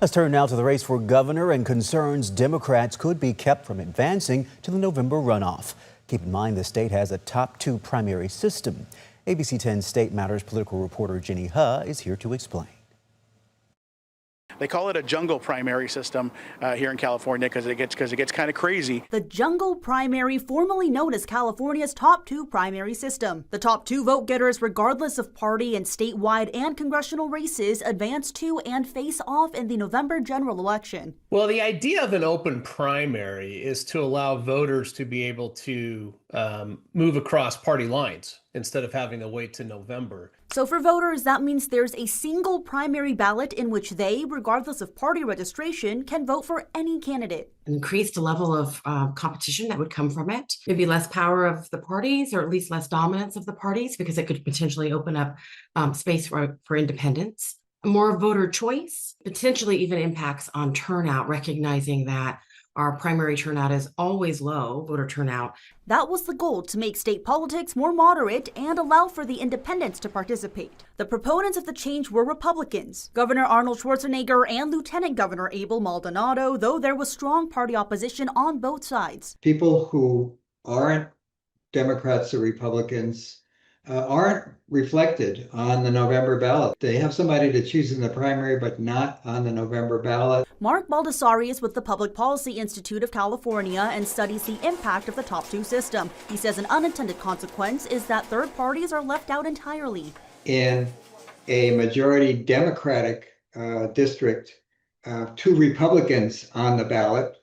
Let's turn now to the race for governor and concerns Democrats could be kept from advancing to the November runoff. Keep in mind the state has a top two primary system. ABC 10 State Matters political reporter Jenny Huh is here to explain. They call it a jungle primary system here in California because it gets kind of crazy. The jungle primary, formerly known as California's top two primary system. The top two vote getters, regardless of party, and statewide and congressional races, advance to and face off in the November general election. Well, the idea of an open primary is to allow voters to be able to move across party lines instead of having to wait to November. So for voters, that means there's a single primary ballot in which they, regardless of party registration, can vote for any candidate. Increased level of competition that would come from it. Maybe less power of the parties, or at least less dominance of the parties, because it could potentially open up space for independents. More voter choice, potentially even impacts on turnout, recognizing that our primary turnout is always low, voter turnout. That was the goal, to make state politics more moderate and allow for the independents to participate. The proponents of the change were Republicans, Governor Arnold Schwarzenegger and Lieutenant Governor Abel Maldonado, though there was strong party opposition on both sides. People who aren't Democrats or Republicans aren't reflected on the November ballot. They have somebody to choose in the primary, but not on the November ballot. Mark Baldessari is with the Public Policy Institute of California and studies the impact of the top two system. He says an unintended consequence is that third parties are left out entirely. In a majority Democratic district, two Republicans on the ballot,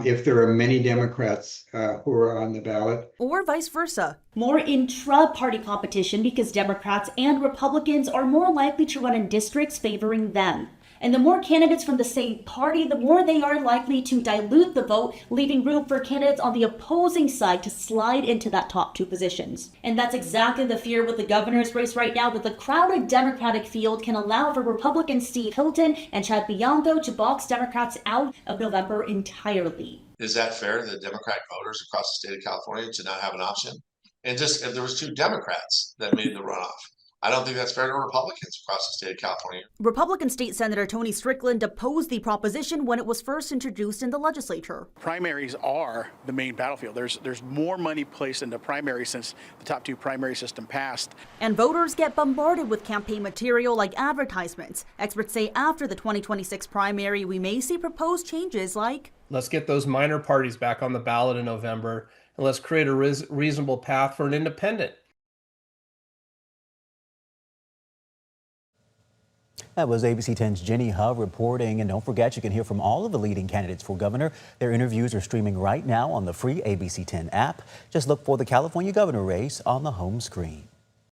if there are many Democrats who are on the ballot. Or vice versa. More intra-party competition because Democrats and Republicans are more likely to run in districts favoring them. And the more candidates from the same party, the more they are likely to dilute the vote, leaving room for candidates on the opposing side to slide into that top two positions. And that's exactly the fear with the governor's race right now, that the crowded Democratic field can allow for Republican Steve Hilton and Chad Bianco to box Democrats out of November entirely. Is that fair to the Democratic voters across the state of California to not have an option? And just if there was two Democrats that made the runoff, I don't think that's fair to Republicans across the state of California. Republican State Senator Tony Strickland opposed the proposition when it was first introduced in the legislature. Primaries are the main battlefield. There's more money placed into primaries since the top two primary system passed. And voters get bombarded with campaign material like advertisements. Experts say after the 2026 primary, we may see proposed changes like, let's get those minor parties back on the ballot in November, and let's create a reasonable path for an independent. That was ABC 10's Jenny Huh reporting. And don't forget, you can hear from all of the leading candidates for governor. Their interviews are streaming right now on the free ABC 10 app. Just look for the California governor race on the home screen.